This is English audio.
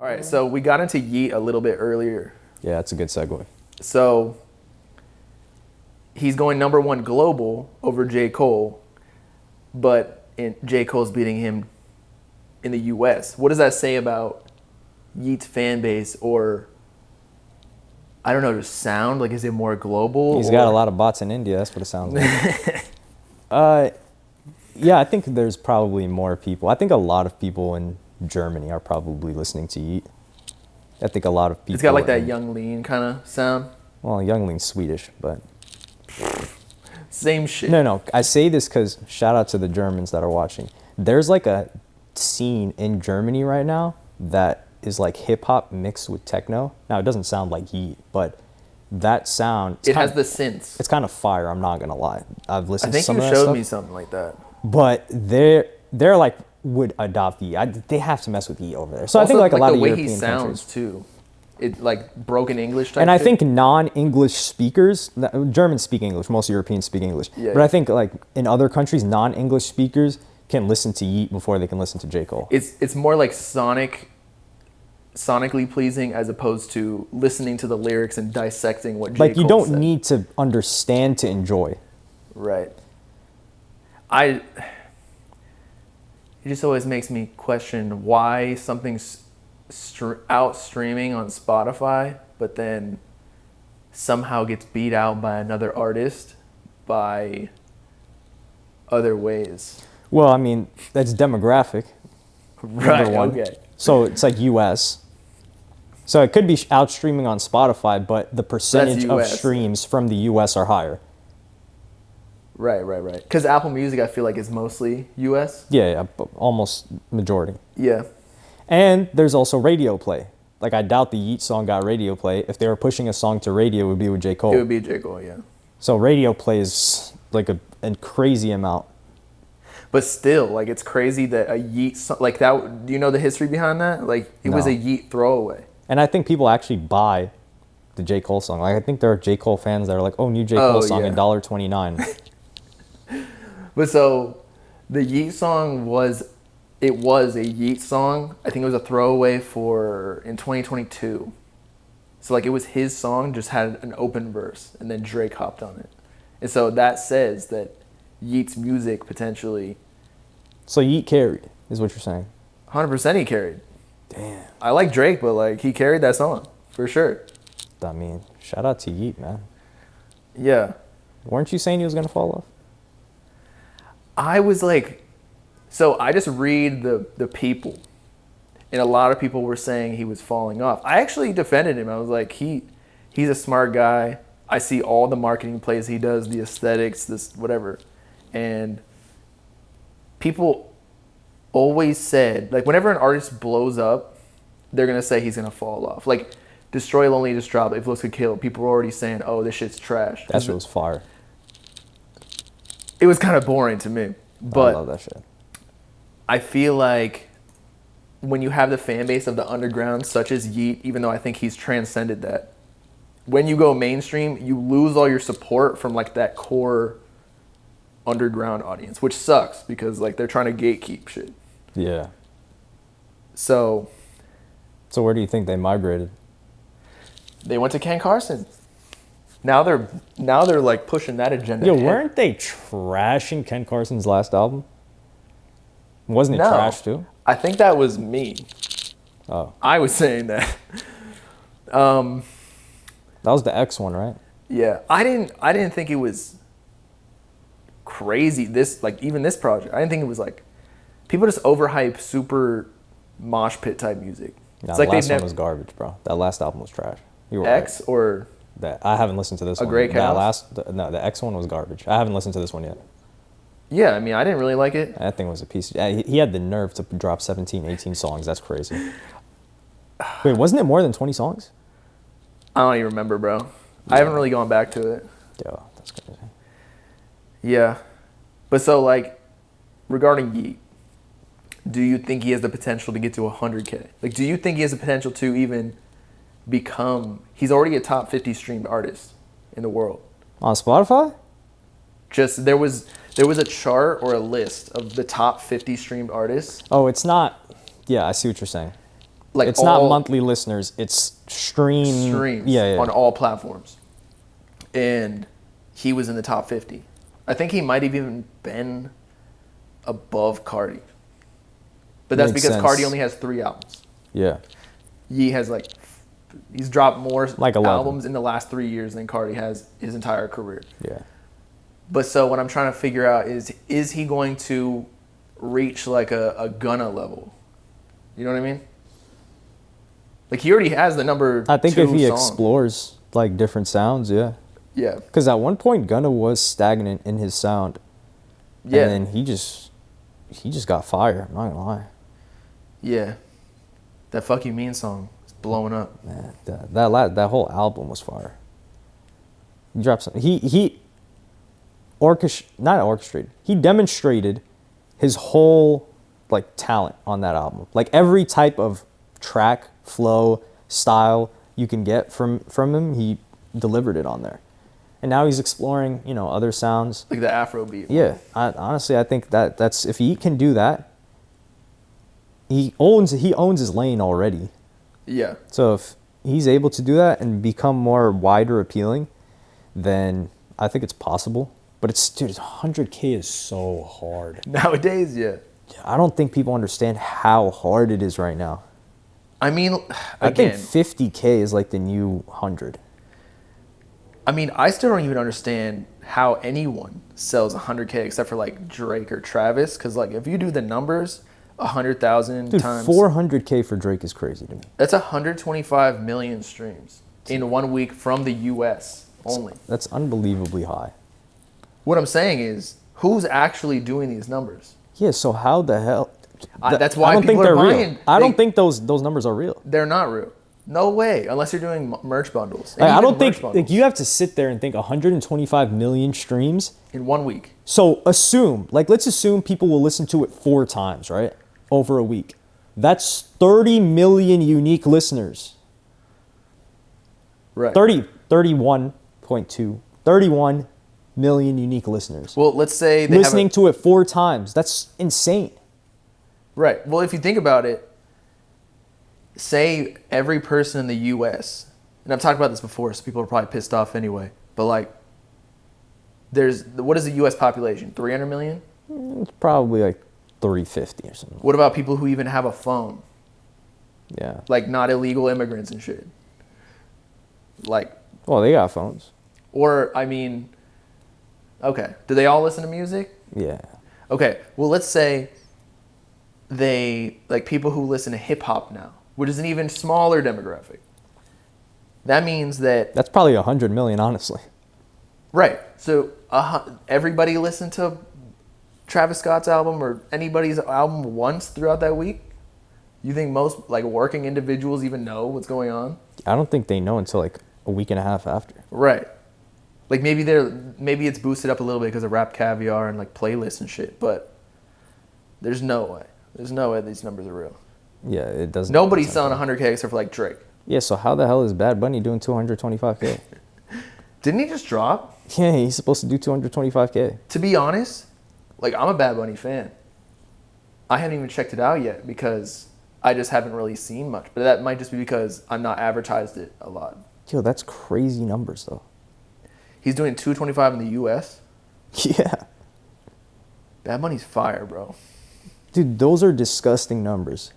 All right, so we got into Yeat a little bit earlier. Yeah, that's a good segue. So he's going #1 global over J.Cole, but J.Cole's beating him in the U.S. What does that say about Yeat's fan base, or I don't know, just sound? Like, is it more global? He's got a lot of bots in India. That's what it sounds like. Yeah, I think there's probably more people. I think a lot of people in Germany are probably listening to Yeat. I think a lot of people. It's got like that Young Lean kind of sound. Well, Young Lean's Swedish, but same shit. No. I say this because shout out to the Germans that are watching. There's like a scene in Germany right now that is like hip hop mixed with techno. Now it doesn't sound like Yeat, but that sound. It has the synths. It's kind of fire. I'm not gonna lie. I've listened to some of that stuff. I think you showed stuff, me something like that. But they're like would adopt Yeat. They have to mess with Yeat over there. So also, I think like a lot the of way European he sounds countries. too, it like broken English type. And I shit. think non-English speakers, Germans speak English, most Europeans speak English. Yeah, but I think like in other countries, non-English speakers can listen to Yeat before they can listen to J. Cole. It's more like sonically pleasing as opposed to listening to the lyrics and dissecting what J. Cole Like you don't said. need to understand to enjoy. Right. It just always makes me question why something's out streaming on Spotify, but then somehow gets beat out by another artist by other ways. Well, I mean, that's demographic. Right, number one. okay. So it's like US. So it could be out streaming on Spotify, but the percentage of US. streams from the US are higher. Right. Because Apple Music, I feel like, is mostly US. Yeah, almost majority. Yeah. And there's also radio play. Like, I doubt the Yeat song got radio play. If they were pushing a song to radio, it would be with J. Cole. It would be J. Cole, yeah. So radio play is like a crazy amount. But still, like, it's crazy that a Yeat song, like that, do you know the history behind that? Like, it was a Yeat throwaway. And I think people actually buy the J. Cole song. Like, I think there are J. Cole fans that are like, oh, new J. Cole song, yeah. $1.29. But so, the Yeat song was a Yeat song. I think it was a throwaway in 2022. So, like, it was his song, just had an open verse, and then Drake hopped on it. And so that says that Yeat's music potentially... So Yeat carried, is what you're saying? 100% he carried. Damn. I like Drake, but, like, he carried that song, for sure. I mean, shout out to Yeat, man. Yeah. Weren't you saying he was going to fall off? I was like... So, I just read the people, and a lot of people were saying he was falling off. I actually defended him. I was like, he's a smart guy. I see all the marketing plays he does, the aesthetics, this whatever. And people always said, like, whenever an artist blows up, they're going to say he's going to fall off. Like, Destroy Lonely just dropped, If Looks Could Kill. People were already saying, oh, this shit's trash. That shit was fire. It was kind of boring to me. But I love that shit. I feel like when you have the fan base of the underground, such as Yeat, even though I think he's transcended that, when you go mainstream, you lose all your support from, like, that core underground audience, which sucks because, like, they're trying to gatekeep shit. Yeah. So where do you think they migrated? they went to Ken Carson. Now they're like pushing that agenda. Yo, ahead. weren't they trashing Ken Carson's last album? Wasn't it No. trash too? I think that was me. Oh. I was saying that. That was the X one, right? Yeah, I didn't think it was crazy. Even this project, I didn't think it was like people just overhype super mosh pit type music. No, It's the like last one was garbage, bro. That last album was trash. You were X right. or I haven't listened to this A one. Great Chaos? The X one was garbage. I haven't listened to this one yet. yeah. I mean, I didn't really like it. That thing was a piece. He had the nerve to drop 17, 18 songs. That's crazy. Wait, wasn't it more than 20 songs? I don't even remember, bro. I haven't really gone back to it. Yo, that's crazy. Yeah, but so like regarding Yeat, do you think he has the potential to get to 100K? Like, do you think he has the potential to even become? He's already a top 50 streamed artist in the world. On Spotify? Just there was a chart or a list of the top 50 streamed artists. Oh, it's not. Yeah, I see what you're saying. Like it's not monthly listeners. It's streams on all platforms. And he was in the top 50. I think he might have even been above Cardi. But that's Makes because sense. Cardi only has 3 albums. Yeah. Yeat has he's dropped more Like 11. albums in the last 3 years than Cardi has his entire career. Yeah. But so what I'm trying to figure out is he going to reach like a Gunna level? You know what I mean? Like he already has the number. I think 2 if he song. explores like different sounds, yeah. Yeah. Because at one point Gunna was stagnant in his sound. Yeah. And then he just got fire. I'm not gonna lie. Yeah. That "Fuck You Mean" song is blowing up. Man, that whole album was fire. He dropped some. He not orchestrated. He demonstrated his whole like talent on that album. Like every type of track, flow, style you can get from him, he delivered it on there. And now he's exploring, other sounds. Like the Afro beat. Yeah, honestly, I think that's if he can do that, he owns his lane already. Yeah. So if he's able to do that and become more wider appealing, then I think it's possible. But it's 100K is so hard. Nowadays, yeah. I don't think people understand how hard it is right now. I mean, I again, think 50K is like the new 100. I mean, I still don't even understand how anyone sells 100K except for like Drake or Travis. Because like if you do the numbers, 100,000 times 400K for Drake is crazy to me. that's 125 million streams in 1 week from the U.S. only. That's unbelievably high. What I'm saying is, who's actually doing these numbers? Yeah, so how the hell? That's why I don't think people are they're buying. real. I don't think those numbers are real. They're not real. No way, unless you're doing merch bundles. And Like, I even don't think merch bundles you have to sit there and think 125 million streams. in 1 week. So let's assume people will listen to it 4 times, right? Over a week. That's 30 million unique listeners. Right. 31 million unique listeners. Well, let's say they Listening to it 4 times. That's insane. Right. Well, if you think about it, say every person in the U.S., and I've talked about this before, so people are probably pissed off anyway, but like, what is the U.S. population? 300 million? It's probably like 350 or something. What about people who even have a phone? Yeah. Like not illegal immigrants and shit. Like, Well, they got phones. or, I mean, okay, do they all listen to music? Yeah. Okay, well, let's say like people who listen to hip hop now, which is an even smaller demographic. That means that, That's probably 100 million, honestly. right, so everybody listened to Travis Scott's album or anybody's album once throughout that week? You think most like working individuals even know what's going on? I don't think they know until like a week and a half after. Right. Like maybe it's boosted up a little bit because of Rap Caviar and like playlists and shit, but there's no way. There's no way these numbers are real. Yeah, it doesn't. Nobody's selling 100K except for like Drake. Yeah, so how the hell is Bad Bunny doing 225K? Didn't he just drop? Yeah, he's supposed to do 225K. To be honest, like I'm a Bad Bunny fan. I haven't even checked it out yet because I just haven't really seen much. But that might just be because I'm not advertised it a lot. Yo, that's crazy numbers though. He's doing 225 in the U.S. Yeah. Bad Bunny's fire, bro. Dude, those are disgusting numbers.